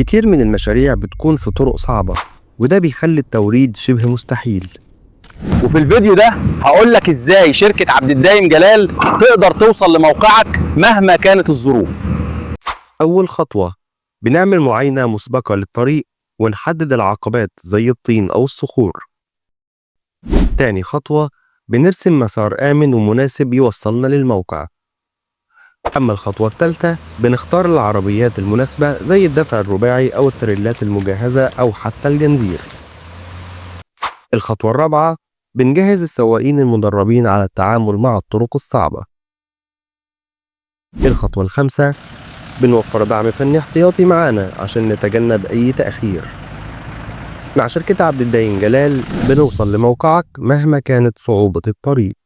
كتير من المشاريع بتكون في طرق صعبة، وده بيخلي التوريد شبه مستحيل. وفي الفيديو ده هقول لك ازاي شركة عبد الدايم جلال تقدر توصل لموقعك مهما كانت الظروف. أول خطوة، بنعمل معاينة مسبقة للطريق ونحدد العقبات زي الطين أو الصخور. تاني خطوة، بنرسم مسار آمن ومناسب يوصلنا للموقع. أما الخطوة الثالثة، بنختار العربيات المناسبة زي الدفع الرباعي أو التريلات المجهزة أو حتى الجنزير. الخطوة الرابعة، بنجهز السواقين المدربين على التعامل مع الطرق الصعبة. الخطوة الخامسة، بنوفر دعم فني احتياطي معانا عشان نتجنب أي تأخير. مع شركة عبد الدايم جلال بنوصل لموقعك مهما كانت صعوبة الطريق.